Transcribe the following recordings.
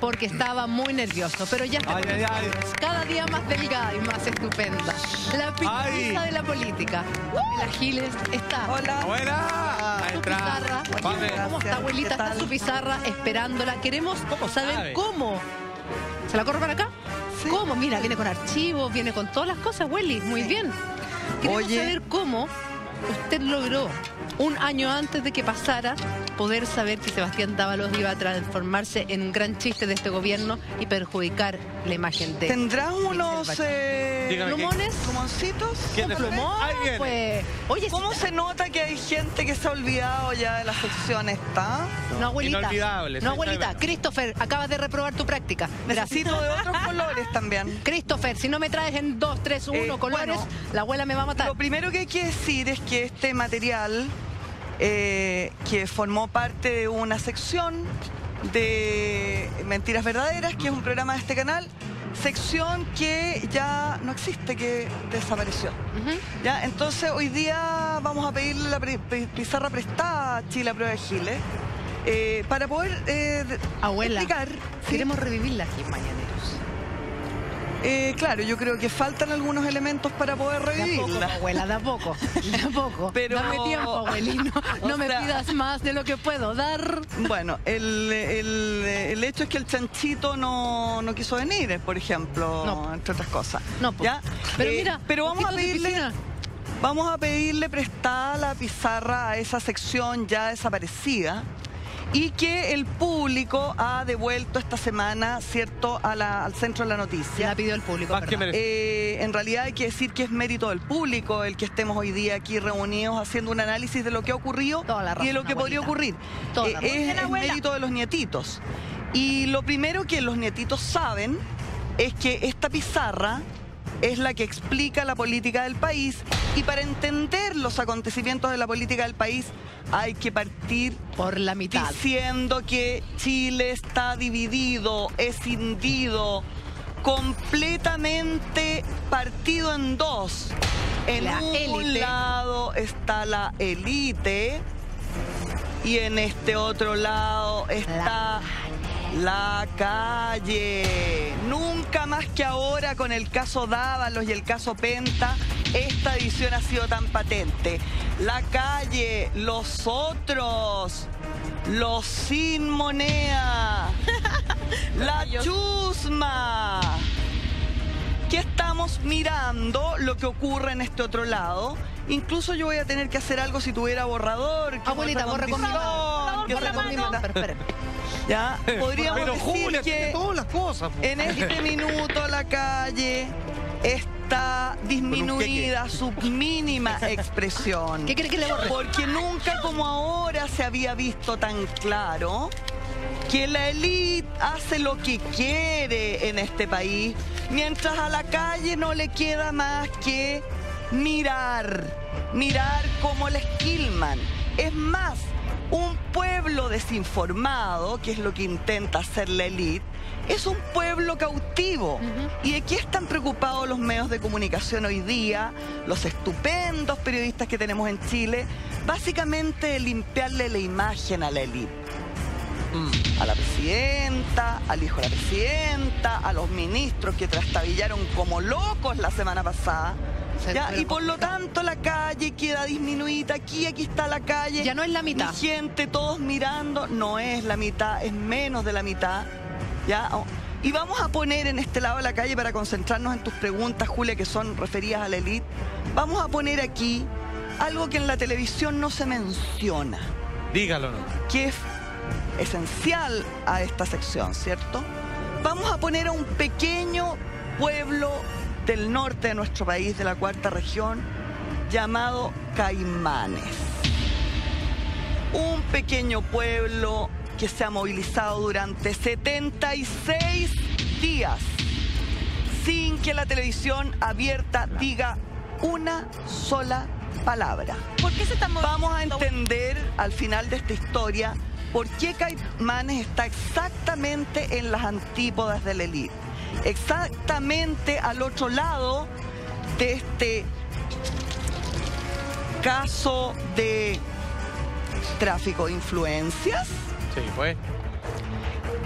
porque estaba muy nervioso. Pero ya está cada día más delgada y más estupenda. La pizza de la política. La Giles está. Hola. Buena. Su pizarra. ¿Cómo está, abuelita? Está su pizarra esperándola. Queremos saber cómo. ¿Se la corro para acá? Sí. ¿Cómo? Mira, viene con archivos, viene con todas las cosas, Welly. Muy bien. Queremos saber cómo usted logró, un año antes de que pasara, poder saber que Sebastián Dávalos iba a transformarse en un gran chiste de este gobierno y perjudicar la imagen de... ¿Tendrás unos plumones? ¿Plumoncitos? ¿Quién ¿Un es? plumón? Ahí viene. Pues, oye, ¿Cómo se nota que hay gente que se ha olvidado ya de la sección esta? no, abuelita. Inolvidable. No, abuelita. Christopher, acabas de reprobar tu práctica. Necesito de otros colores también. Christopher, si no me traes en 2, 3, 1 colores, bueno, la abuela me va a matar. Lo primero que hay que decir es que este material, que formó parte de una sección de Mentiras Verdaderas, que es un programa de este canal, sección que ya no existe, que desapareció. ¿Ya? Entonces hoy día vamos a pedirle la pizarra prestada a Chile a Prueba de Giles para poder Abuela, explicar. queremos revivir las Gis Mañaneros. Claro, yo creo que faltan algunos elementos para poder revivirla. De a poco, abuela, de a poco. De a poco. Pero... Dame tiempo, abuelino. No me pidas más de lo que puedo dar. Bueno, el hecho es que el chanchito no quiso venir, por ejemplo, entre otras cosas. No, ¿ya? Pero mira, pero vamos a pedirle prestada la pizarra a esa sección ya desaparecida y que el público ha devuelto esta semana, ¿cierto?, al centro de la noticia. La pidió el público. En realidad hay que decir que es mérito del público el que estemos hoy día aquí reunidos haciendo un análisis de lo que ha ocurrido y de lo que podría ocurrir. Es mérito de los nietitos. Y lo primero que los nietitos saben es que esta pizarra es la que explica la política del país, y para entender los acontecimientos de la política del país hay que partir por la mitad, diciendo que Chile está dividido, escindido, completamente partido en dos. En un lado está la élite y en este otro lado está la calle. Nunca más que ahora, con el caso Dávalos y el caso Penta, esta división ha sido tan patente. La calle, los otros, los sin moneda, la chusma. ¿Qué estamos mirando? Lo que ocurre en este otro lado. Incluso yo voy a tener que hacer algo si tuviera borrador. Abuelita, borra conmigo. Ya, podríamos pero decir Julia, que todas las cosas, en este minuto la calle está disminuida su mínima expresión. ¿Qué cree que le borre? Porque nunca como ahora se había visto tan claro que la élite hace lo que quiere en este país, mientras a la calle no le queda más que mirar cómo la esquilman. Es más, un pueblo desinformado, que es lo que intenta hacer la élite, es un pueblo cautivo. ¿Y de qué están preocupados los medios de comunicación hoy día, los estupendos periodistas que tenemos en Chile? Básicamente de limpiarle la imagen a la élite. A la presidenta, al hijo de la presidenta, a los ministros que trastabillaron como locos la semana pasada. ¿Ya? Y por lo tanto la calle queda disminuida. Aquí está la calle. Ya no es la mitad. Mi gente, todos mirando. No es la mitad, es menos de la mitad. ¿Ya? Y vamos a poner en este lado de la calle, para concentrarnos en tus preguntas, Julia, que son referidas a la élite, vamos a poner aquí algo que en la televisión no se menciona. Dígalo, ¿no? Que es esencial a esta sección, ¿cierto? Vamos a poner a un pequeño pueblo del norte de nuestro país, de la cuarta región, llamado Caimanes. Un pequeño pueblo que se ha movilizado durante 76 días sin que la televisión abierta diga una sola palabra. ¿Por qué se están movilizando? Vamos a entender al final de esta historia por qué Caimanes está exactamente en las antípodas de la élite. Exactamente al otro lado de este caso de tráfico de influencias, Sí, pues.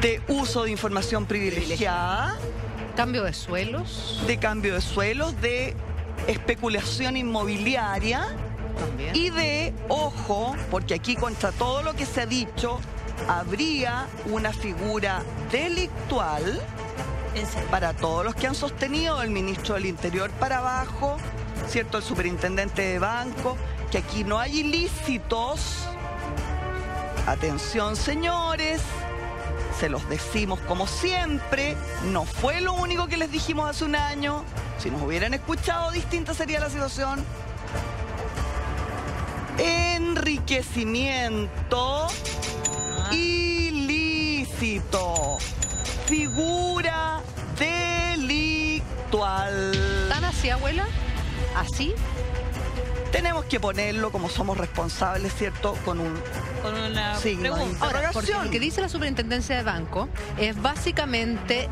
de uso de información privilegiada, Cambio de suelos. de cambio de suelos, de especulación inmobiliaria También. y de, ojo, porque aquí contra todo lo que se ha dicho, habría una figura delictual para todos los que han sostenido, el ministro del Interior para abajo, ¿cierto? El superintendente de banco, que aquí no hay ilícitos. Atención, señores, se los decimos como siempre, no fue lo único que les dijimos hace un año. Si nos hubieran escuchado, distinta sería la situación. Enriquecimiento ilícito. Figura delictual. ¿Tan así, abuela? ¿Así? Tenemos que ponerlo como somos responsables, ¿cierto? Con un Con una signo de pregunta. Ahora, porque interrogación. lo que dice la superintendencia de banco es básicamente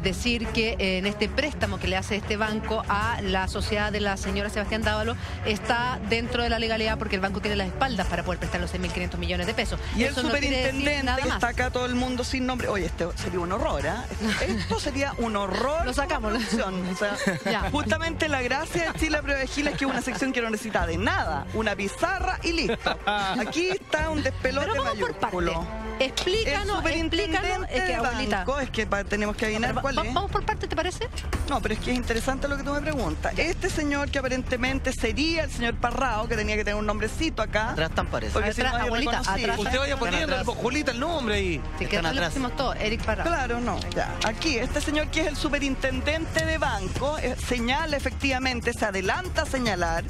decir que en este préstamo que le hace este banco a la sociedad de la señora Sebastián Dávalo está dentro de la legalidad porque el banco tiene las espaldas para poder prestar los 6.500 millones de pesos. Y el Eso no quiere decir superintendente nada que más. está acá, todo el mundo sin nombre. Oye, este sería un horror, ¿ah? Esto sería un horror. Lo sacamos. como producción. O sea, Ya. justamente la gracia de Chile a prueba de Gil es que es una sección que no necesita de nada. Una pizarra y listo. Aquí está un despelote Pero vamos por mayúsculo. parte. El Explícanos, superintendente es que, de abuelita. banco, es que tenemos que adivinar cuál es. Vamos por parte, ¿te parece? No, pero es que es interesante lo que tú me preguntas. Este señor que aparentemente sería el señor Parrao, que tenía que tener un nombrecito acá. Atrás tan parece. Porque si Atrás, no es abuelita, irreconocible. atrás. Usted vaya Están poniendo, atrás. Julita, el nombre ahí. Si que Están no le atrás. pusimos todo, Eric Parra. Claro, no, ya. Aquí, este señor que es el superintendente de banco, señala efectivamente, se adelanta a señalar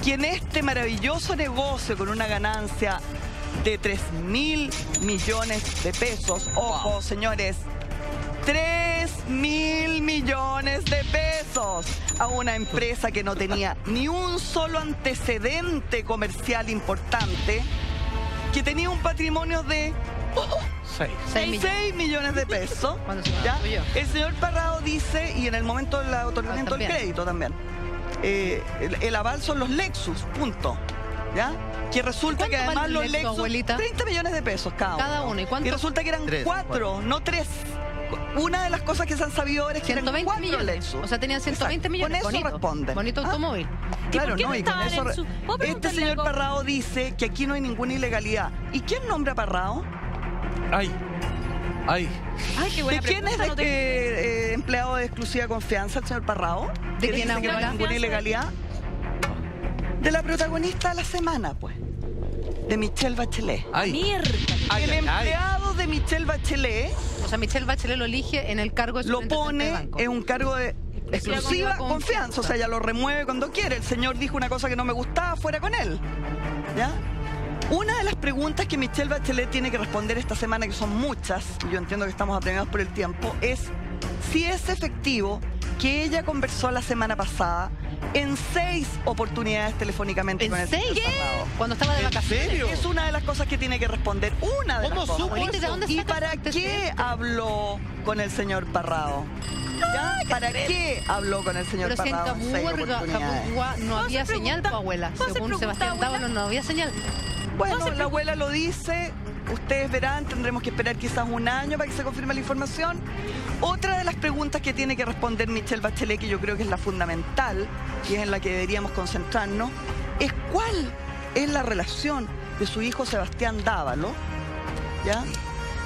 que en este maravilloso negocio con una ganancia de 3.000 millones de pesos, ojo, señores, 3.000 millones de pesos a una empresa que no tenía ni un solo antecedente comercial importante, que tenía un patrimonio de 6. 6 millones de pesos. Cuando se ¿Ya? construyó. El señor Parrao dice, y en el momento del otorgamiento del también. crédito también, el aval son los Lexus, punto. ¿Ya? Que resulta que ¿Cuánto además vale los un Lexus, Lexus, abuelita? 30 millones de pesos cada uno. Cada uno. ¿Y cuánto? Y resulta que eran Tres, 4, no 3. Una de las cosas que se han sabido ahora es que eran 120 4 millones. Lexus. O sea, tenían 120 Exacto. millones. Con eso Bonito. responden. Bonito ¿Ah? automóvil. Claro, por qué no, no y con estaban eso... en su- ¿Puedo Este preguntarle señor algo? Parrao dice que aquí no hay ninguna ilegalidad. ¿Y quién nombra a Parrao? Ay. Ay. Ay, qué ¿De buena quién es pregunta, no tengo- empleado de exclusiva confianza, el señor Parrao? ¿De Que quién dice que no hay habla? ninguna ilegalidad. De la protagonista de la semana, pues. De Michelle Bachelet. Ay. Mierda. Ay, El ay, ay. empleado de Michelle Bachelet O sea, Michelle Bachelet lo elige en el cargo de lo superintendente de pone banco. en un cargo de exclusiva confianza. confianza. O sea, ya lo remueve cuando quiere. El señor dijo una cosa que no me gustaba, fuera con él. ¿Ya? Una de las preguntas que Michelle Bachelet tiene que responder esta semana, que son muchas, y yo entiendo que estamos apremiados por el tiempo, es si es efectivo que ella conversó la semana pasada en 6 oportunidades telefónicamente ¿En con el 6? señor Parrao. Cuando estaba de ¿En vacaciones. serio? Es una de las cosas que tiene que responder. Una de ¿Cómo las cosas. supo Abuelita, ¿de dónde ¿Y sacas para ese qué antecedente? habló con el señor Parrao? ¿Ya? ¿Para qué habló con el señor Pero si en Parrao en 6 oportunidades? Capurgua no había hacer señal, pregunta? tu abuela. ¿Puedo hacer Según pregunta, Sebastián abuela? Dávalo no había señal. Bueno, la abuela lo dice, ustedes verán, tendremos que esperar quizás un año para que se confirme la información. Otra de las preguntas que tiene que responder Michelle Bachelet, que yo creo que es la fundamental, y es en la que deberíamos concentrarnos, es cuál es la relación de su hijo Sebastián Dávalo, ¿ya?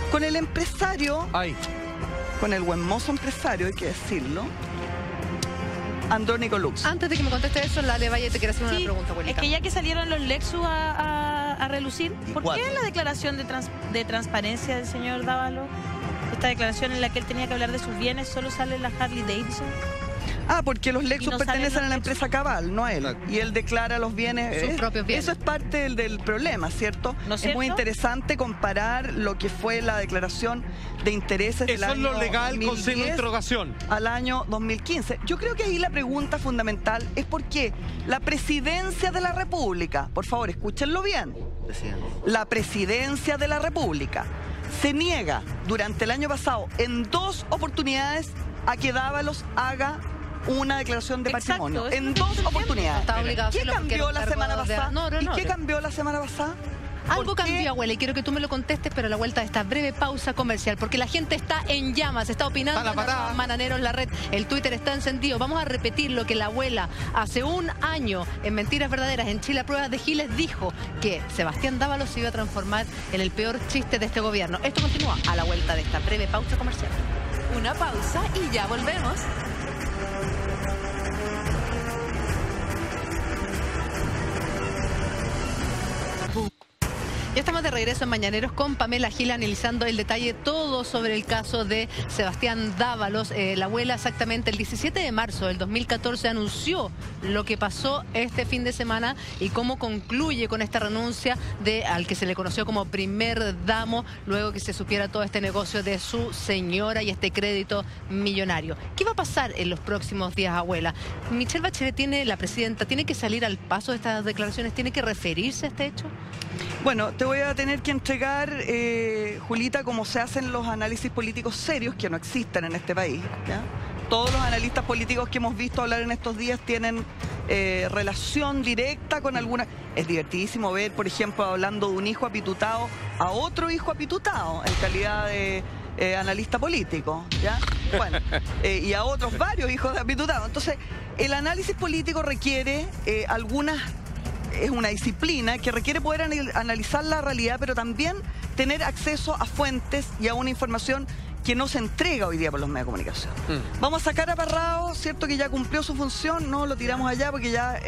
Con el empresario, Ay. con el buen mozo empresario, hay que decirlo, Andrónico Lux. Antes de que me conteste eso, Lale Valle te quiere hacer una Sí, pregunta, es abuelita. que ya que salieron los Lexus a relucir, ¿Y ¿por cuál? qué en la declaración de transparencia del señor Dávalo, esta declaración en la que él tenía que hablar de sus bienes, solo sale la Harley Davidson? Ah, porque los Lexus Y no pertenecen salen a la los empresa Cabal, no a él. Exacto. Y él declara los bienes. Sus propios bienes. Eso es parte del problema, ¿cierto? ¿No es Es muy cierto? interesante comparar lo que fue la declaración de intereses del Eso es año lo legal con signo de 2010 interrogación. al año 2015. Yo creo que ahí la pregunta fundamental es por qué la presidencia de la República, por favor, escúchenlo bien, Decían. la presidencia de la República se niega durante el año pasado en 2 oportunidades a que Dávalos haga una declaración de Exacto, patrimonio. eso es En lo que 2 estoy diciendo. oportunidades. Está obligado a ¿Qué hacerlo porque cambió era la un semana cargo de- pasada? No, ¿Y qué que- cambió la semana pasada? Algo ¿Por qué? cambió, abuela, y quiero que tú me lo contestes, pero a la vuelta de esta breve pausa comercial, porque la gente está en llamas, está opinando Está la en patada. Mananeros, la red, el Twitter está encendido. Vamos a repetir lo que la abuela hace un año en Mentiras Verdaderas, en Chile a Pruebas de Giles, dijo que Sebastián Dávalos se iba a transformar en el peor chiste de este gobierno. Esto continúa a la vuelta de esta breve pausa comercial. Una pausa y ya volvemos. Ya estamos de regreso en Mañaneros con Pamela Gil analizando el detalle todo sobre el caso de Sebastián Dávalos. La abuela exactamente el 17 de marzo del 2014 anunció lo que pasó este fin de semana y cómo concluye con esta renuncia al que se le conoció como primer damo, luego que se supiera todo este negocio de su señora y este crédito millonario. ¿Qué va a pasar en los próximos días, abuela? Michelle Bachelet, la presidenta, tiene que salir al paso de estas declaraciones, tiene que referirse a este hecho. Bueno, te voy a tener que entregar, Julita, cómo se hacen los análisis políticos serios que no existen en este país, ¿ya? Todos los analistas políticos que hemos visto hablar en estos días tienen relación directa con alguna... Es divertidísimo ver, por ejemplo, hablando de un hijo apitutado a otro hijo apitutado en calidad de analista político, ¿ya? Bueno, y a otros varios hijos de apitutados. Entonces, el análisis político requiere es una disciplina que requiere poder analizar la realidad, pero también tener acceso a fuentes y a una información que no se entrega hoy día por los medios de comunicación. Vamos a sacar a Parrado, ¿cierto? Que ya cumplió su función, no lo tiramos allá porque ya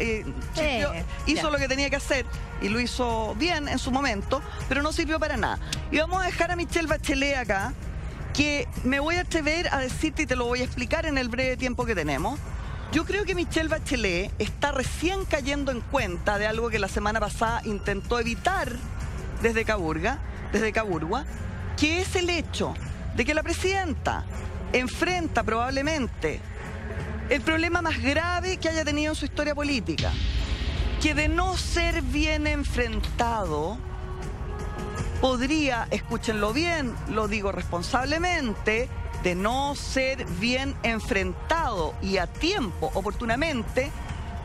hizo lo que tenía que hacer y lo hizo bien en su momento, pero no sirvió para nada. Y vamos a dejar a Michelle Bachelet acá, que me voy a atrever a decirte y te lo voy a explicar en el breve tiempo que tenemos. Yo creo que Michelle Bachelet está recién cayendo en cuenta de algo que la semana pasada intentó evitar desde Caburga, que es el hecho de que la presidenta enfrenta probablemente el problema más grave que haya tenido en su historia política, que de no ser bien enfrentado, podría, escúchenlo bien, lo digo responsablemente, de no ser bien enfrentado y a tiempo, oportunamente,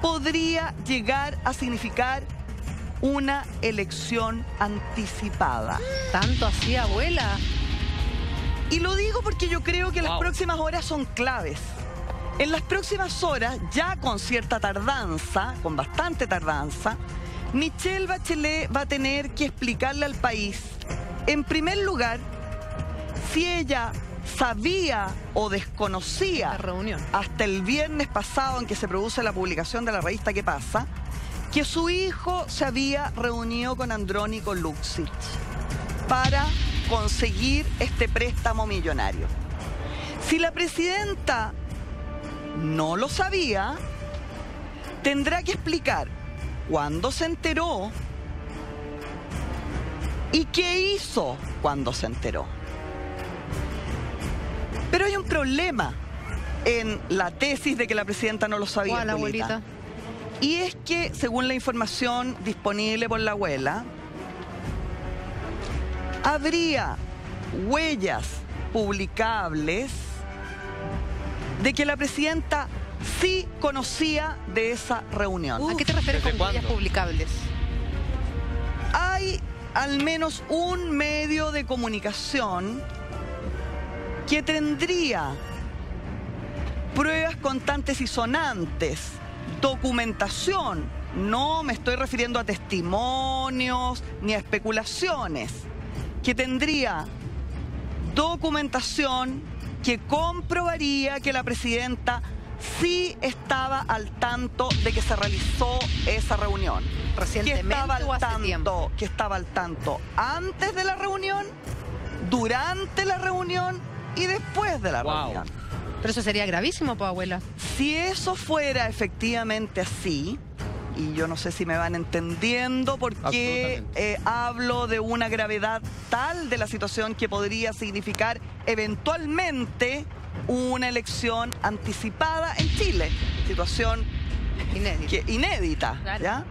podría llegar a significar una elección anticipada. ¿Tanto así, abuela? Y lo digo porque yo creo que las próximas horas son claves. En las próximas horas, ya con cierta tardanza, con bastante tardanza, Michelle Bachelet va a tener que explicarle al país, en primer lugar, si ella sabía o desconocía La reunión. hasta el viernes pasado en que se produce la publicación de la revista ¿Qué pasa?, que su hijo se había reunido con Andrónico Luksic para conseguir este préstamo millonario. Si la presidenta no lo sabía, tendrá que explicar cuándo se enteró y qué hizo cuando se enteró. Pero hay un problema en la tesis de que la presidenta no lo sabía, ¿Cuál, Julita? abuelita? Y es que, según la información disponible por la abuela, habría huellas publicables de que la presidenta sí conocía de esa reunión. ¿A qué te refieres ¿desde con huellas cuándo? publicables? Hay al menos un medio de comunicación que tendría pruebas contantes y sonantes, documentación. No me estoy refiriendo a testimonios ni a especulaciones, que tendría documentación que comprobaría que la presidenta sí estaba al tanto de que se realizó esa reunión. ¿Recientemente o hace tiempo? Que estaba al tanto antes de la reunión, durante la reunión y después de la reunión. Pero eso sería gravísimo, pues, abuela. Si eso fuera efectivamente así, y yo no sé si me van entendiendo porque hablo de una gravedad tal de la situación que podría significar eventualmente una elección anticipada en Chile. Situación inédita, Claro. ¿ya?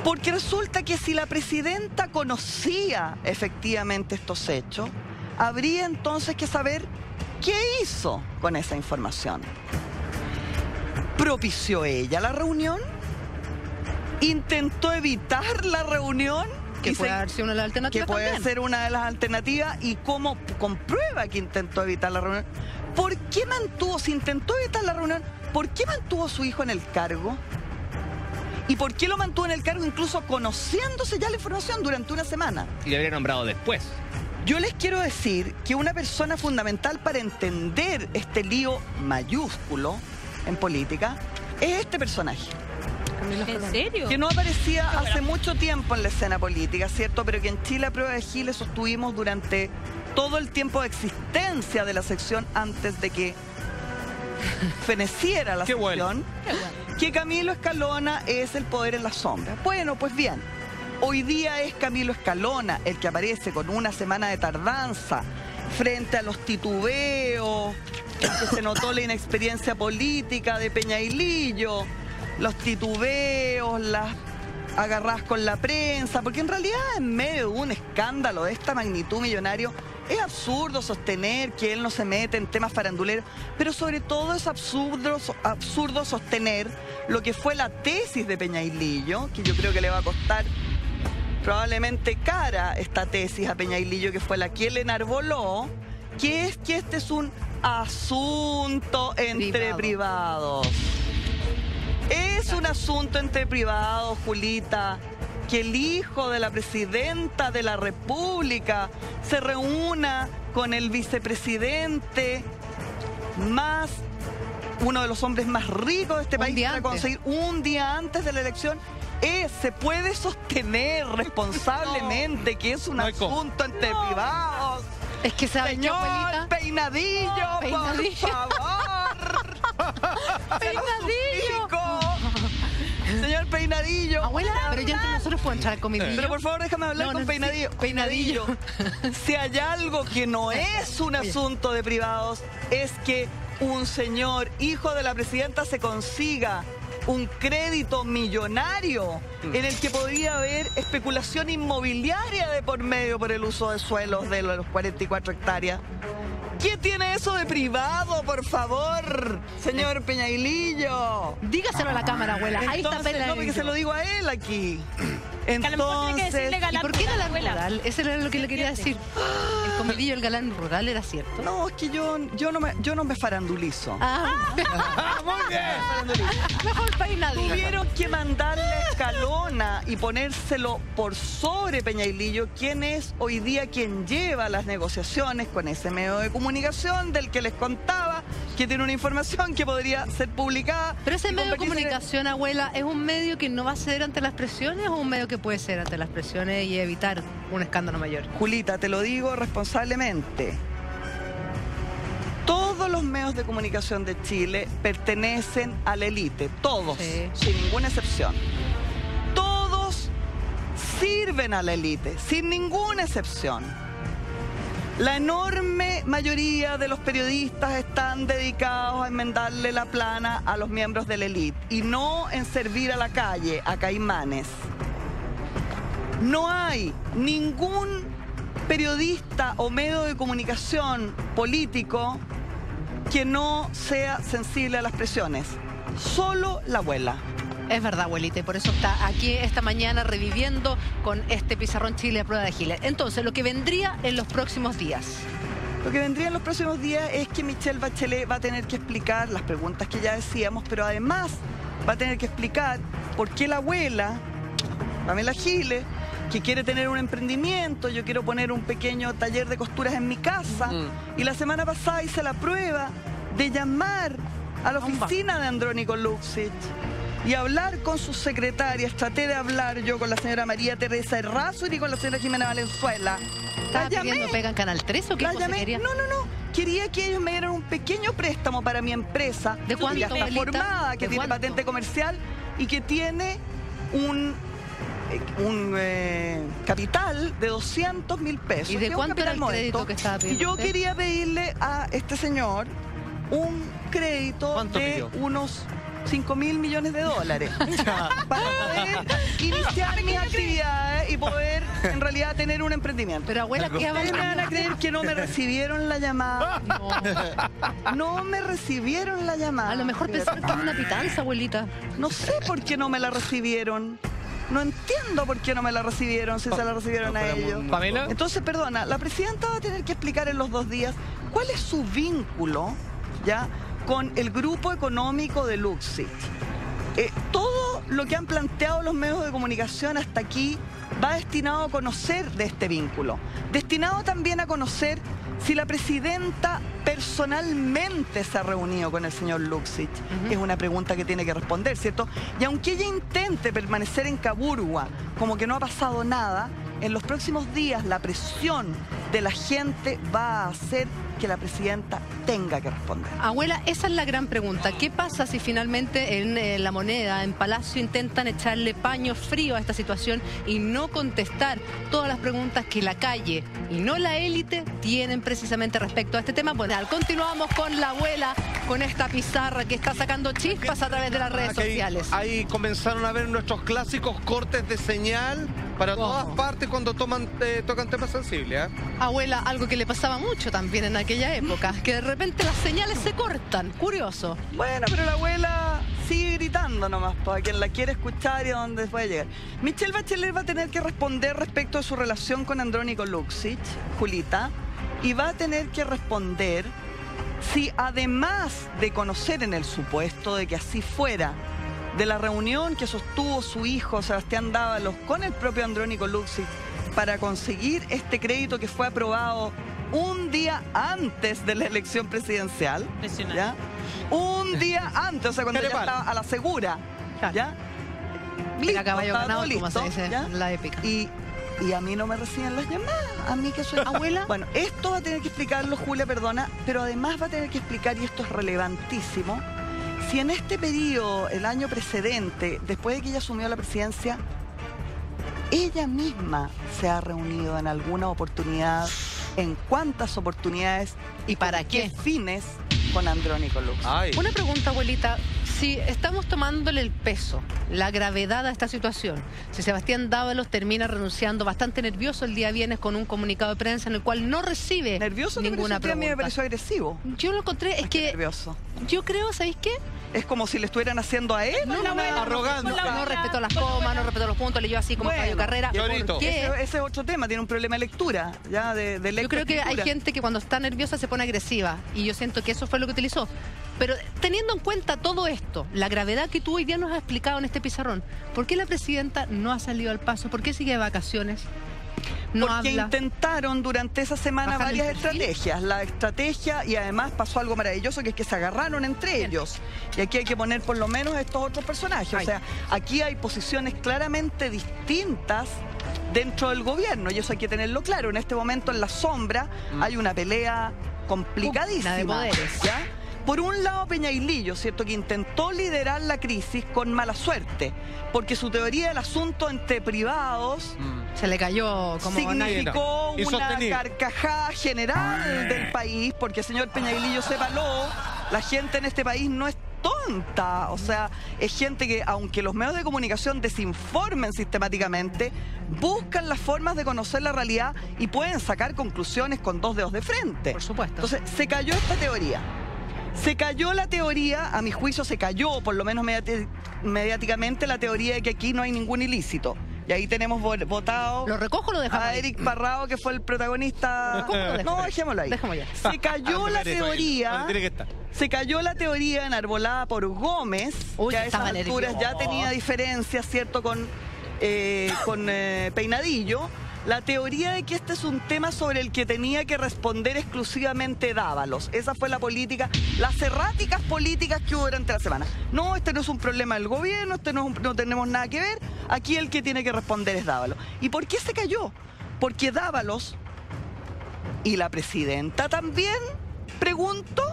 Porque resulta que si la presidenta conocía efectivamente estos hechos, habría entonces que saber qué hizo con esa información. ¿Propició ella la reunión? ¿Intentó evitar la reunión? Que puede haber sido una de las alternativas. Que puede también. ser una de las alternativas, y cómo comprueba que intentó evitar la reunión. ¿Por qué mantuvo, si intentó evitar la reunión, por qué mantuvo a su hijo en el cargo? ¿Y por qué lo mantuvo en el cargo incluso conociéndose ya la información durante una semana? Y le habría nombrado después. Yo les quiero decir que una persona fundamental para entender este lío mayúsculo en política es este personaje, ¿En serio? que no aparecía hace mucho tiempo en la escena política, ¿cierto? Pero que en Chile a prueba de Giles sostuvimos durante todo el tiempo de existencia de la sección antes de que feneciera la Qué bueno. sección, que Camilo Escalona es el poder en la sombra. Bueno, pues bien, hoy día es Camilo Escalona el que aparece con una semana de tardanza frente a los titubeos, que se notó la inexperiencia política de Peñailillo, los titubeos, las agarradas con la prensa, porque en realidad en medio de un escándalo de esta magnitud millonario es absurdo sostener que él no se mete en temas faranduleros, pero sobre todo es absurdo sostener lo que fue la tesis de Peñailillo, que yo creo que le va a costar probablemente cara esta tesis a Peñailillo, que fue la que él enarboló, que es que este es un asunto entre privados. Es un asunto entre privados, Julita, que el hijo de la presidenta de la República se reúna con el vicepresidente más, uno de los hombres más ricos de este país, para conseguir un día antes de la elección. Se puede sostener responsablemente que es un asunto entre privados. Es que sabe qué, abuelita. Peinadillo, Peinadillo. por favor. Peinadillo. Señor Peinadillo. Abuela, pero ya entre nosotros puedo entrar con mi niño. Pero por favor, déjame hablar con Peinadillo. Peinadillo. Si hay algo que no es un asunto de privados, es que un señor, hijo de la presidenta, se consiga un crédito millonario en el que podría haber especulación inmobiliaria de por medio por el uso de suelos de los 44 hectáreas. ¿Qué tiene eso de privado, por favor, señor Peñailillo? Dígaselo a la cámara, abuela. Ahí está Entonces, Peñailillo. no, porque se lo digo a él aquí. Que a lo mejor tiene que decirle ¿Y galán por qué a la galán abuela. rural? Eso era lo que le quería decir. El comidillo, el galán rural, ¿era cierto? No, es que yo no me farandulizo. Ah, Muy bien. mejor Peinadillo. Tuvieron que mandarle a Escalona y ponérselo por sobre Peñailillo, quien es hoy día quien lleva las negociaciones con ese medio de comunicación del que les contaba, que tiene una información que podría ser publicada. Pero ese y medio de convertirse en- comunicación, abuela, ¿es un medio que no va a ceder ante las presiones o un medio que puede ceder ante las presiones y evitar un escándalo mayor? Julita, te lo digo responsablemente. Todos los medios de comunicación de Chile pertenecen a la élite, todos, Sí. sin ninguna excepción. Todos sirven a la élite, sin ninguna excepción. La enorme mayoría de los periodistas están dedicados a enmendarle la plana a los miembros de la élite y no en servir a la calle, a caimanes. No hay ningún periodista o medio de comunicación político que no sea sensible a las presiones. Solo la abuela. Es verdad, abuelita, y por eso está aquí esta mañana reviviendo con este Pizarrón Chile a prueba de Giles. Entonces, lo que vendría en los próximos días. Lo que vendría en los próximos días es que Michelle Bachelet va a tener que explicar las preguntas que ya decíamos, pero además va a tener que explicar por qué la abuela, Pamela Giles, que quiere tener un emprendimiento, yo quiero poner un pequeño taller de costuras en mi casa, y la semana pasada hice la prueba de llamar a la oficina de Andrónico Luxich y hablar con sus secretarias. Traté de hablar yo con la señora María Teresa Errázuriz y con la señora Jimena Valenzuela. ¿Estaba La llamé. pidiendo pega en Canal 3 o qué La cosa llamé. quería? No. Quería que ellos me dieran un pequeño préstamo para mi empresa. ¿De cuánto, que ya está abuelita? formada, que ¿De tiene cuánto? patente comercial y que tiene un capital de 200.000 pesos. ¿Y de que es un cuánto era capital el modesto. crédito que estaba pidiendo Y yo usted? quería pedirle a este señor un crédito ¿Cuánto de pidió? unos 5.000 millones de dólares para poder iniciar mis actividades y poder en realidad tener un emprendimiento. Pero abuela, ¿qué Ustedes me van a creer que no me recibieron la llamada. No. No me recibieron la llamada. A lo mejor pensaron que era una pitanza, abuelita. No sé por qué no me la recibieron. No entiendo por qué no me la recibieron, si se la recibieron a ellos. ¿Pamela? Entonces, perdona, la presidenta va a tener que explicar en los 2 días cuál es su vínculo, ¿ya?, con el grupo económico de Luxich. Todo lo que han planteado los medios de comunicación hasta aquí va destinado a conocer de este vínculo. Destinado también a conocer si la presidenta personalmente se ha reunido con el señor Luxich. Es una pregunta que tiene que responder, ¿cierto? Y aunque ella intente permanecer en Caburgua como que no ha pasado nada, en los próximos días la presión de la gente va a hacer que la presidenta tenga que responder. Abuela, esa es la gran pregunta. ¿Qué pasa si finalmente en La Moneda, en Palacio, intentan echarle paño frío a esta situación y no contestar todas las preguntas que la calle y no la élite tienen precisamente respecto a este tema? Bueno, continuamos con la abuela, con esta pizarra que está sacando chispas a través de las redes sociales. Ahí comenzaron a ver nuestros clásicos cortes de señal para todas partes cuando tocan temas sensibles. Abuela, algo que le pasaba mucho también en aquella época, que de repente las señales se cortan. Curioso. Bueno, pero la abuela sigue gritando nomás para quien la quiere escuchar y a dónde puede llegar. Michelle Bachelet va a tener que responder respecto de su relación con Andrónico Luxich, Julita, y va a tener que responder si, además de conocer en el supuesto de que así fuera, de la reunión que sostuvo su hijo Sebastián Dávalos con el propio Andrónico Luxich para conseguir este crédito que fue aprobado un día antes de la elección presidencial, ¿ya? Un día antes, o sea, cuando ya estaba a la segura, ¿ya? Listo, a caballo estaba ganado, todo como listo, se dice ¿ya? en la épica. Y a mí no me reciben las llamadas, a mí que soy abuela. Bueno, esto va a tener que explicarlo Julia, perdona, pero además va a tener que explicar, y esto es relevantísimo, si en este periodo, el año precedente, después de que ella asumió la presidencia, ella misma se ha reunido en alguna oportunidad, en cuántas oportunidades y para qué fines con Andrónico Luxich. Una pregunta, abuelita. Si estamos tomándole el peso, la gravedad a esta situación, si Sebastián Dávalos termina renunciando bastante nervioso el día viernes con un comunicado de prensa en el cual no recibe nervioso ninguna pregunta. A mí me pareció agresivo. Yo lo encontré, es que nervioso. Yo creo, ¿sabéis qué? Es como si le estuvieran haciendo a él. Arrogante. No respetó las comas, no respetó los puntos, leyó así como Fabio Carrera. ¿Por qué? Ese es otro tema, tiene un problema de lectura, ya de Yo creo que hay gente que cuando está nerviosa se pone agresiva y yo siento que eso fue lo que utilizó. Pero teniendo en cuenta todo esto, la gravedad que tú hoy día nos has explicado en este pizarrón, ¿por qué la presidenta no ha salido al paso? ¿Por qué sigue de vacaciones? No porque habla. Intentaron durante esa semana ¿Bajarle varias el perfil? estrategias. La estrategia, y además pasó algo maravilloso, que es que se agarraron entre ellos. Y aquí hay que poner por lo menos estos otros personajes. O sea, aquí hay posiciones claramente distintas dentro del gobierno, y eso hay que tenerlo claro. En este momento, en la sombra, hay una pelea complicadísima. de poderes. ¿Ya? Por un lado, Peñailillo, ¿cierto?, que intentó liderar la crisis con mala suerte, porque su teoría del asunto entre privados se le cayó como significó y una sostenido. carcajada general del país, porque el señor Peñailillo se paló. La gente en este país no es tonta, o sea, es gente que, aunque los medios de comunicación desinformen sistemáticamente, buscan las formas de conocer la realidad y pueden sacar conclusiones con 2 dedos de frente. Por supuesto. Entonces, se cayó esta teoría. Se cayó la teoría, a mi juicio se cayó, por lo menos mediáticamente, la teoría de que aquí no hay ningún ilícito. Y ahí tenemos votado ¿Lo recojo o lo dejamos a ahí? Eric Parrado, que fue el protagonista. ¿Lo recojo o lo dejo? No, dejémoslo ahí. Dejémoslo ya. Se cayó la teoría. Tiene que estar. Se cayó la teoría enarbolada por Gómez, Uy, que a esas estaba alturas ya nervioso. tenía diferencias, ¿cierto?, con Peinadillo. La teoría de que este es un tema sobre el que tenía que responder exclusivamente Dávalos. Esa fue la política, las erráticas políticas que hubo durante la semana. No, este no es un problema del gobierno, no tenemos nada que ver. Aquí el que tiene que responder es Dávalos. ¿Y por qué se cayó? Porque Dávalos, y la presidenta también, pregunto,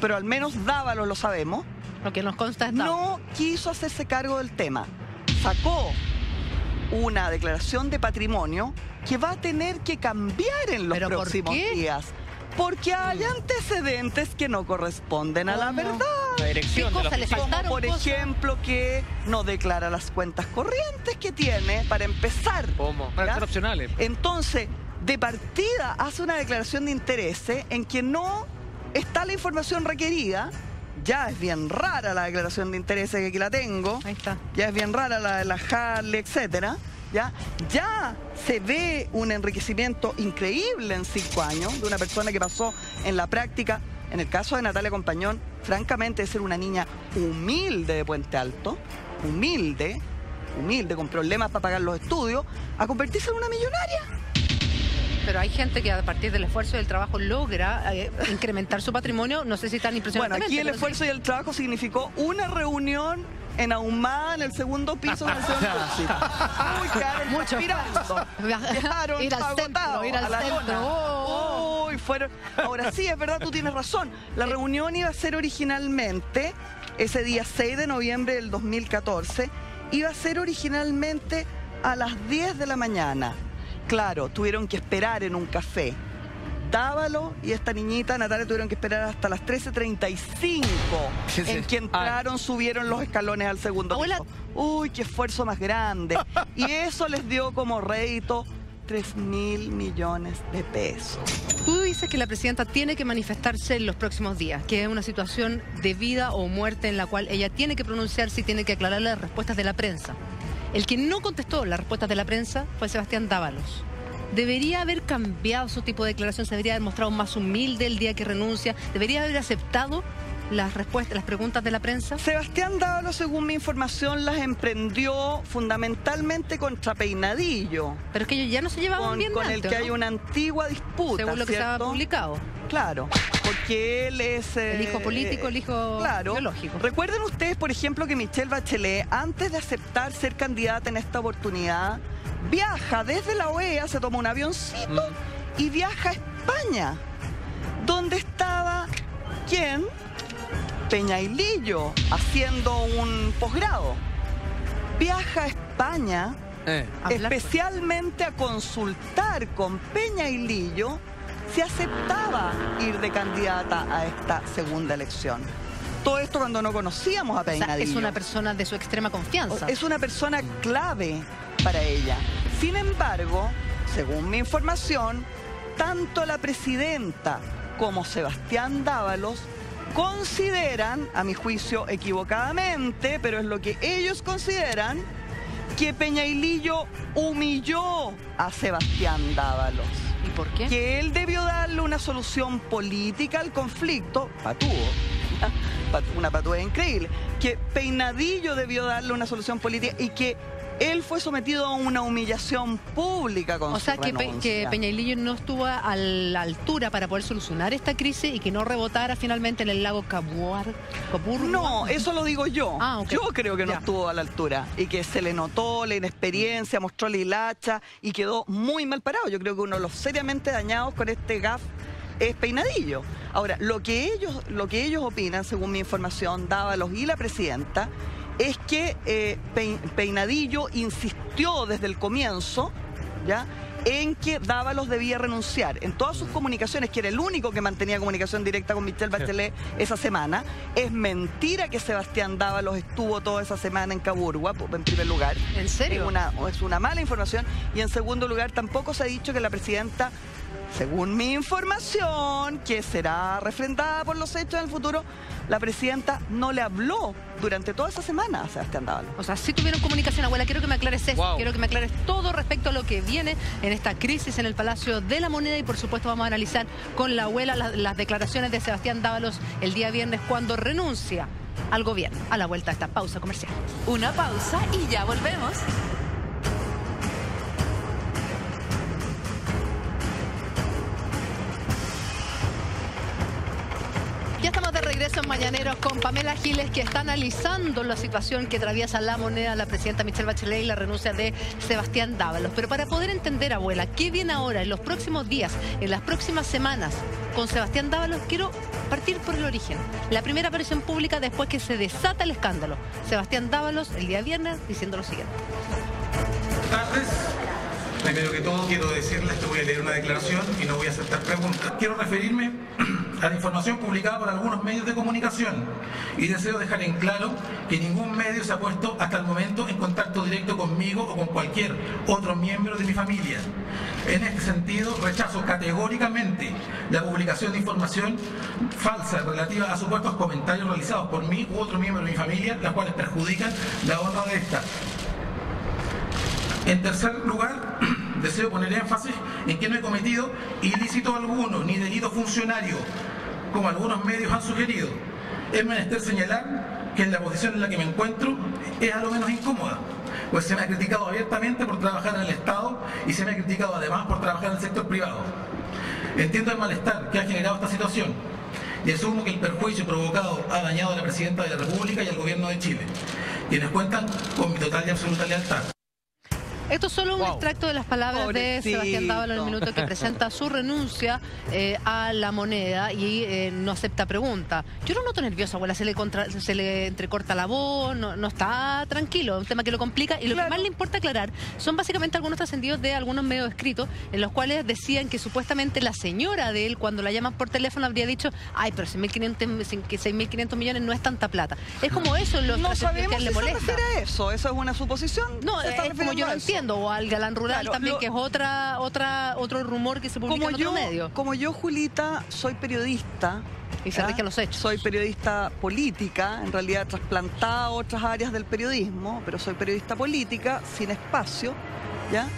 pero al menos Dávalos lo sabemos, Lo que nos consta es no quiso hacerse cargo del tema. Sacó una declaración de patrimonio que va a tener que cambiar en los ¿Pero por próximos qué? días. Porque hay antecedentes que no corresponden a la ¿Cómo? verdad. La dirección ¿Qué de la cosa le oficina. faltaron? Por cosas. ejemplo, que no declara las cuentas corrientes que tiene para empezar. ¿Cómo? Para ¿Ya? ser opcionales. Entonces, de partida hace una declaración de interés en que no está la información requerida ya es bien rara la declaración de intereses, que aquí la tengo. Ahí está. Ya es bien rara la de la Harley, etcétera. Ya se ve un enriquecimiento increíble en 5 años de una persona que pasó en la práctica, en el caso de Natalia Compañón, francamente, de ser una niña humilde de Puente Alto, humilde, con problemas para pagar los estudios, a convertirse en una millonaria. Pero hay gente que a partir del esfuerzo y del trabajo logra incrementar su patrimonio, no sé si tan impresionantemente. Bueno, aquí el esfuerzo y el trabajo significó una reunión en Ahumada, en el segundo piso del centro. Uy, quedaron mucho transpirando. Quedaron ir al agotados centro, ir al a la centro. lona. Uy, fueron. Ahora sí, es verdad, tú tienes razón. La reunión iba a ser originalmente, ese día 6 de noviembre del 2014, iba a ser originalmente a las 10 de la mañana. Claro, tuvieron que esperar en un café. Dávalo y esta niñita, Natalia, tuvieron que esperar hasta las 13:35 en que entraron, subieron los escalones al segundo piso. Uy, qué esfuerzo más grande. Y eso les dio como rédito 3.000 millones de pesos. Tú dices que la presidenta tiene que manifestarse en los próximos días, que es una situación de vida o muerte en la cual ella tiene que pronunciarse y tiene que aclarar las respuestas de la prensa. El que no contestó las respuestas de la prensa fue Sebastián Dávalos. ¿Debería haber cambiado su tipo de declaración? ¿Se debería haber mostrado más humilde el día que renuncia? ¿Debería haber aceptado las respuestas, las preguntas de la prensa? Sebastián Dávalos, según mi información, las emprendió fundamentalmente contra Peinadillo. Pero es que ellos ya no se llevaban bien con antes, el que ¿no? hay una antigua disputa, según lo que ¿cierto? se ha publicado. Claro, porque él es... el hijo político, el hijo biológico. Recuerden ustedes, por ejemplo, que Michelle Bachelet, antes de aceptar ser candidata en esta oportunidad, viaja desde la OEA, se toma un avioncito y viaja a España, donde estaba, ¿quién? Peñailillo, haciendo un posgrado. Viaja a España especialmente a consultar con Peñailillo si aceptaba ir de candidata a esta segunda elección. Todo esto cuando no conocíamos a Peñailillo. O sea, es una persona de su extrema confianza. Es una persona clave para ella. Sin embargo, según mi información, tanto la presidenta como Sebastián Dávalos consideran, a mi juicio equivocadamente, pero es lo que ellos consideran, que Peñailillo humilló a Sebastián Dávalos. ¿Y por qué? Que él debió darle una solución política al conflicto, una patúa increíble, que Peinadillo debió darle una solución política y que él fue sometido a una humillación pública con su renuncia. Que Peñailillo no estuvo a la altura para poder solucionar esta crisis y que no rebotara finalmente en el lago Capurro. No, eso lo digo yo. Okay. Yo creo que no estuvo a la altura y que se le notó la inexperiencia, mostró la hilacha y quedó muy mal parado. Yo creo que uno de los seriamente dañados con este gaf es Peinadillo. Ahora, lo que ellos opinan, según mi información, Dávalos y la presidenta, es que Peinadillo insistió desde el comienzo, ¿ya?, en que Dávalos debía renunciar. En todas sus comunicaciones, que era el único que mantenía comunicación directa con Michelle Bachelet esa semana. Es mentira que Sebastián Dávalos estuvo toda esa semana en Caburgua, en primer lugar. ¿En serio? Es una mala información. Y en segundo lugar, tampoco se ha dicho que la presidenta, según mi información, que será refrendada por los hechos en el futuro, la presidenta no le habló durante toda esa semana a Sebastián Dávalos. O sea, sí tuvieron comunicación, abuela. Quiero que me aclares eso. Wow. Quiero que me aclares todo respecto a lo que viene en esta crisis en el Palacio de la Moneda. Y por supuesto vamos a analizar con la abuela las declaraciones de Sebastián Dávalos el día viernes cuando renuncia al gobierno. A la vuelta a esta pausa comercial. Una pausa y ya volvemos. Ya estamos de regreso en Mañaneros con Pamela Giles, que está analizando la situación que atraviesa la moneda, la presidenta Michelle Bachelet y la renuncia de Sebastián Dávalos. Pero para poder entender, abuela, qué viene ahora, en los próximos días, en las próximas semanas, con Sebastián Dávalos, quiero partir por el origen. La primera aparición pública después que se desata el escándalo. Sebastián Dávalos, el día viernes, diciendo lo siguiente. Buenas tardes. Primero que todo quiero decirles que voy a leer una declaración y no voy a aceptar preguntas. Quiero referirme a la información publicada por algunos medios de comunicación y deseo dejar en claro que ningún medio se ha puesto hasta el momento en contacto directo conmigo o con cualquier otro miembro de mi familia. En este sentido, rechazo categóricamente la publicación de información falsa relativa a supuestos comentarios realizados por mí u otro miembro de mi familia, las cuales perjudican la honra de esta. En tercer lugar, deseo poner énfasis en que no he cometido ilícito alguno ni delito funcionario, como algunos medios han sugerido. Es menester señalar que en la posición en la que me encuentro es a lo menos incómoda, pues se me ha criticado abiertamente por trabajar en el Estado y se me ha criticado además por trabajar en el sector privado. Entiendo el malestar que ha generado esta situación y asumo que el perjuicio provocado ha dañado a la Presidenta de la República y al Gobierno de Chile, quienes cuentan con mi total y absoluta lealtad. Esto es solo un extracto de las palabras de Sebastián Dávalos en el minuto que presenta su renuncia a La Moneda y no acepta pregunta. Yo no noto nervioso, abuela, se le entrecorta la voz, no está tranquilo, es un tema que lo complica y lo que más le importa aclarar son básicamente algunos trascendidos de algunos medios escritos en los cuales decían que supuestamente la señora de él, cuando la llaman por teléfono, habría dicho, ay, pero 6.500 millones no es tanta plata. Es como eso los trascendidos que a él le molesta. No sabemos si se refiere a eso, eso es una suposición. No, es como yo lo entiendo. O al galán rural, claro, también, que es otro rumor que se publica en otro medio. Como yo, Julita, soy periodista. Y se rigen los hechos. Soy periodista política, en realidad trasplantada a otras áreas del periodismo, pero soy periodista política, sin espacio, ¿ya?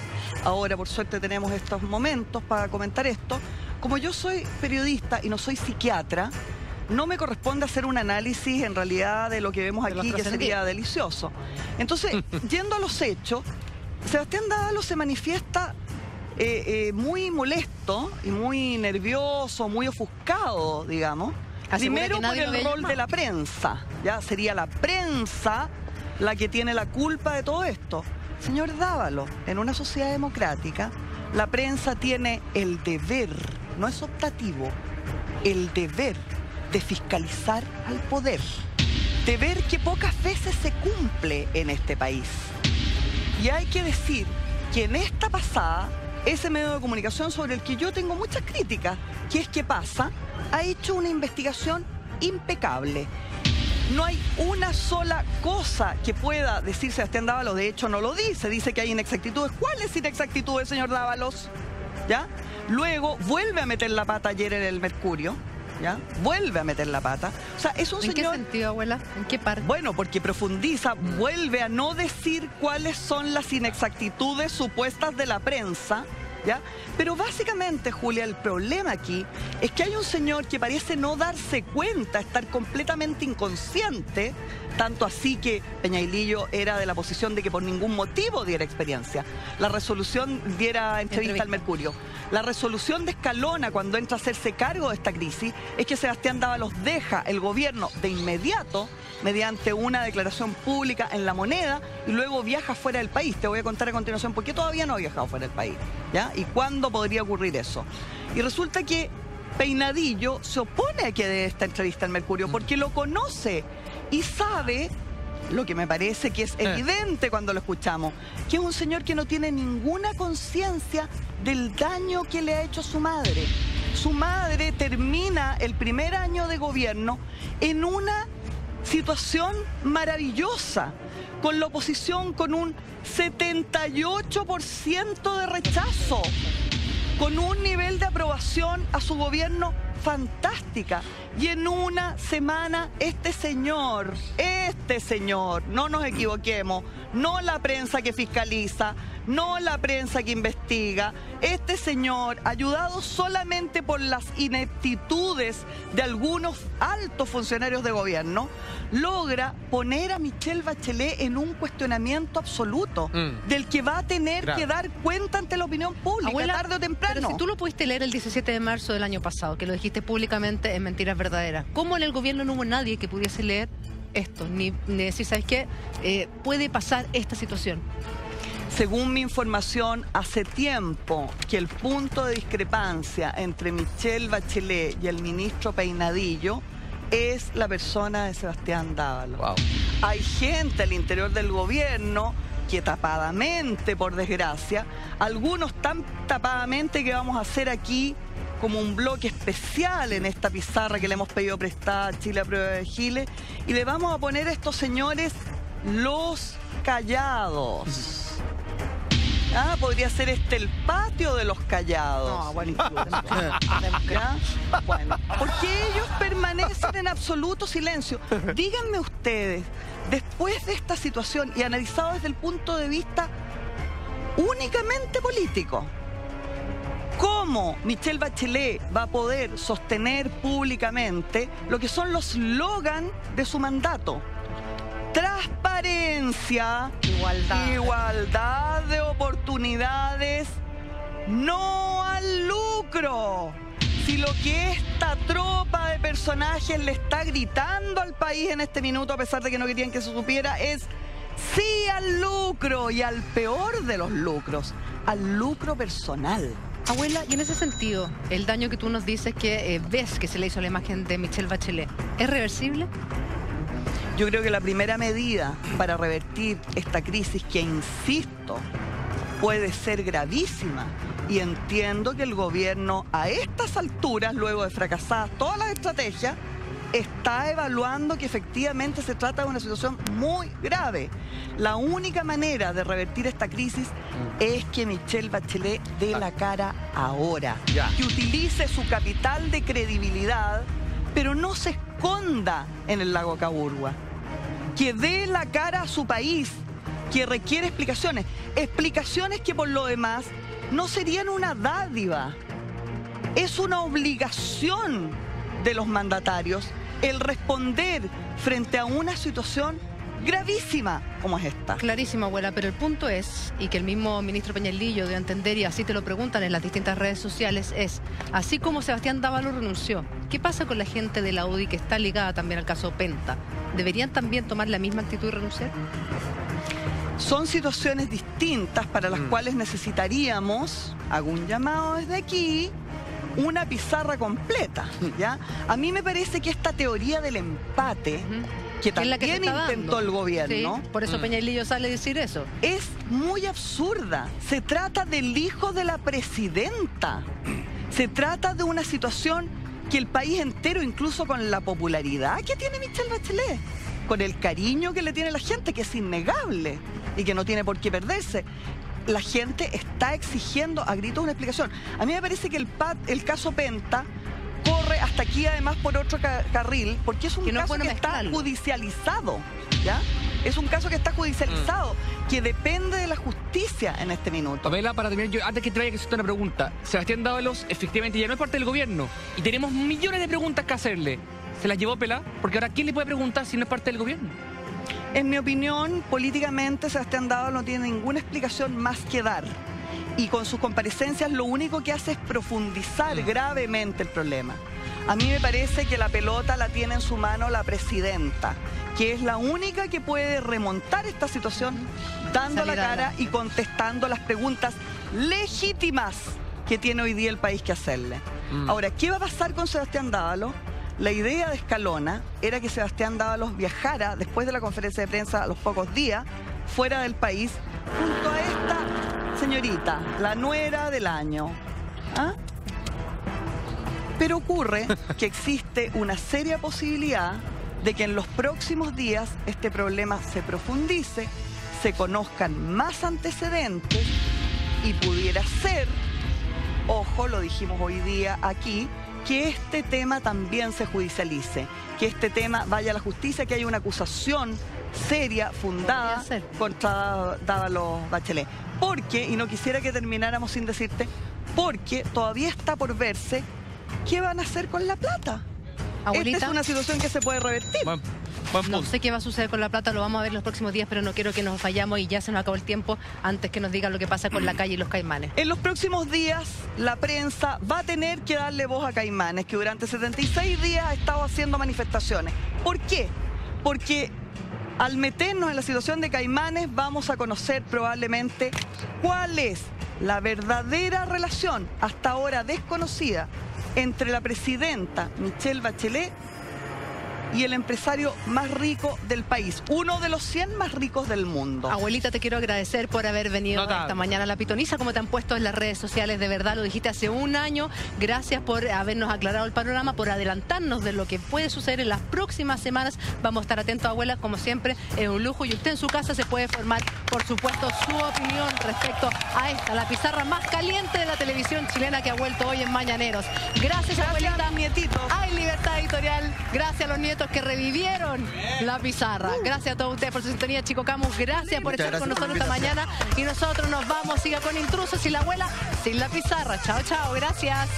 Ahora, por suerte, tenemos estos momentos para comentar esto. Como yo soy periodista y no soy psiquiatra, no me corresponde hacer un análisis en realidad de lo que vemos aquí, que sería delicioso. Entonces, yendo a los hechos, Sebastián Dávalos se manifiesta muy molesto y muy nervioso, muy ofuscado, digamos. Primero por el rol de la prensa. Ya sería la prensa la que tiene la culpa de todo esto. Señor Dávalos, en una sociedad democrática, la prensa tiene el deber, no es optativo, el deber de fiscalizar al poder. Deber que pocas veces se cumple en este país. Y hay que decir que en esta pasada, ese medio de comunicación sobre el que yo tengo muchas críticas, que es que pasa, ha hecho una investigación impecable. No hay una sola cosa que pueda decir Sebastián Dávalos, de hecho no lo dice que hay inexactitudes. ¿Cuáles inexactitudes, señor Dávalos? ¿Ya? Luego vuelve a meter la pata ayer en el Mercurio. ¿Ya? Vuelve a meter la pata. O sea, es un señor... ¿En qué sentido, abuela? ¿En qué parte? Bueno, porque profundiza, vuelve a no decir cuáles son las inexactitudes supuestas de la prensa, ¿ya? Pero básicamente, Julia, el problema aquí es que hay un señor que parece no darse cuenta, estar completamente inconsciente, tanto así que Peñailillo era de la posición de que por ningún motivo diera experiencia. La resolución diera entrevista al Mercurio. La resolución de Escalona cuando entra a hacerse cargo de esta crisis es que Sebastián Dávalos deja el gobierno de inmediato mediante una declaración pública en La Moneda y luego viaja fuera del país. Te voy a contar a continuación por qué todavía no ha viajado fuera del país, ¿ya? Y cuándo podría ocurrir eso. Y resulta que Peinadillo se opone a que dé esta entrevista al Mercurio porque lo conoce y sabe, lo que me parece que es evidente cuando lo escuchamos, que es un señor que no tiene ninguna conciencia del daño que le ha hecho a su madre. Su madre termina el primer año de gobierno en una situación maravillosa, con la oposición con un 78% de rechazo, con un nivel de aprobación a su gobierno fantástica. Y en una semana este señor, no nos equivoquemos, no la prensa que fiscaliza, no la prensa que investiga, este señor, ayudado solamente por las ineptitudes de algunos altos funcionarios de gobierno, logra poner a Michelle Bachelet en un cuestionamiento absoluto, del que va a tener que dar cuenta ante la opinión pública, abuela, tarde o temprano. Pero si tú lo pudiste leer el 17 de marzo del año pasado, que lo dijiste públicamente en Mentiras Verdaderas, ¿cómo en el gobierno no hubo nadie que pudiese leer esto? Ni decir, ¿sabes qué? Puede pasar esta situación. Según mi información, hace tiempo que el punto de discrepancia entre Michelle Bachelet y el ministro Peinadillo es la persona de Sebastián Dávalos. Wow. Hay gente al interior del gobierno que tapadamente, por desgracia, algunos tan tapadamente que vamos a hacer aquí como un bloque especial en esta pizarra que le hemos pedido prestada a Chile a prueba de Giles, y le vamos a poner a estos señores los callados. Podría ser el patio de los callados. No, bueno, ¿Ya? Bueno, porque ellos permanecen en absoluto silencio. Díganme ustedes, después de esta situación y analizado desde el punto de vista únicamente político, ¿cómo Michelle Bachelet va a poder sostener públicamente lo que son los slogans de su mandato? Transparencia, igualdad de oportunidades, no al lucro. Si lo que esta tropa de personajes le está gritando al país en este minuto, a pesar de que no querían que se supiera, es sí al lucro, y al peor de los lucros, al lucro personal. Abuela, y en ese sentido, el daño que tú nos dices que ves que se le hizo a la imagen de Michelle Bachelet, ¿es reversible? Yo creo que la primera medida para revertir esta crisis, que insisto, puede ser gravísima, y entiendo que el gobierno a estas alturas, luego de fracasadas todas las estrategias, está evaluando que efectivamente se trata de una situación muy grave. La única manera de revertir esta crisis es que Michelle Bachelet dé la cara ahora, que utilice su capital de credibilidad, pero no se esconda en el lago Caburgua, que dé la cara a su país, que requiere explicaciones que por lo demás no serían una dádiva, es una obligación de los mandatarios el responder frente a una situación gravísima como es esta. Clarísimo, abuela, pero el punto es, y que el mismo ministro Peñalillo dio a entender, y así te lo preguntan en las distintas redes sociales, es, así como Sebastián Dávalos renunció, ¿qué pasa con la gente de la UDI que está ligada también al caso Penta? ¿Deberían también tomar la misma actitud y renunciar? Son situaciones distintas para las cuales necesitaríamos, hago un llamado desde aquí, una pizarra completa, ¿ya? A mí me parece que esta teoría del empate, que también intentó el gobierno, sí, por eso Peñalillo sale a decir eso, es muy absurda. Se trata del hijo de la presidenta. Se trata de una situación que el país entero, incluso con la popularidad que tiene Michelle Bachelet, con el cariño que le tiene la gente, que es innegable y que no tiene por qué perderse, la gente está exigiendo a gritos una explicación. A mí me parece que el caso Penta corre hasta aquí además por otro carril, porque es un caso que está judicializado, ¿ya? Es un caso que está judicializado, que depende de la justicia en este minuto. Pamela, para terminar, yo antes que te vaya, que hacerte una pregunta. Sebastián Dávalos efectivamente ya no es parte del gobierno y tenemos millones de preguntas que hacerle. ¿Se las llevó Pelá? Porque ahora, ¿quién le puede preguntar si no es parte del gobierno? En mi opinión, políticamente, Sebastián Dávalos no tiene ninguna explicación más que dar. Y con sus comparecencias lo único que hace es profundizar gravemente el problema. A mí me parece que la pelota la tiene en su mano la presidenta, que es la única que puede remontar esta situación dando la cara y contestando las preguntas legítimas que tiene hoy día el país que hacerle. Ahora, ¿qué va a pasar con Sebastián Dávalos? La idea de Escalona era que Sebastián Dávalos viajara después de la conferencia de prensa a los pocos días fuera del país junto a esta señorita, la nuera del año. ¿Ah? Pero ocurre que existe una seria posibilidad de que en los próximos días este problema se profundice, se conozcan más antecedentes y pudiera ser, ojo, lo dijimos hoy día aquí, que este tema también se judicialice, que este tema vaya a la justicia, que haya una acusación seria, fundada contra Dávalos Bachelet. Porque, y no quisiera que termináramos sin decirte, porque todavía está por verse qué van a hacer con la plata. Abuelita, esta es una situación que se puede revertir. No sé qué va a suceder con la plata, lo vamos a ver los próximos días, pero no quiero que nos vayamos y ya se nos acabó el tiempo antes que nos digan lo que pasa con la calle y los Caimanes. En los próximos días, la prensa va a tener que darle voz a Caimanes, que durante 76 días ha estado haciendo manifestaciones. ¿Por qué? Porque al meternos en la situación de Caimanes, vamos a conocer probablemente cuál es la verdadera relación, hasta ahora desconocida, entre la presidenta Michelle Bachelet y el empresario más rico del país. Uno de los 100 más ricos del mundo. Abuelita, te quiero agradecer por haber venido esta mañana a La Pitoniza, como te han puesto en las redes sociales. De verdad, lo dijiste hace un año. Gracias por habernos aclarado el panorama, por adelantarnos de lo que puede suceder en las próximas semanas. Vamos a estar atentos, abuela, como siempre, es un lujo. Y usted en su casa se puede formar, por supuesto, su opinión respecto a esta, la pizarra más caliente de la televisión chilena que ha vuelto hoy en Mañaneros. Gracias, abuelita. Nietitos. Hay libertad editorial. Gracias a los nietos que revivieron la pizarra. Gracias a todos ustedes por su sintonía, Chico Camus. Gracias por estar con nosotros esta mañana. Y nosotros nos vamos. Siga con Intrusos y la abuela sin la pizarra. Chao, chao. Gracias.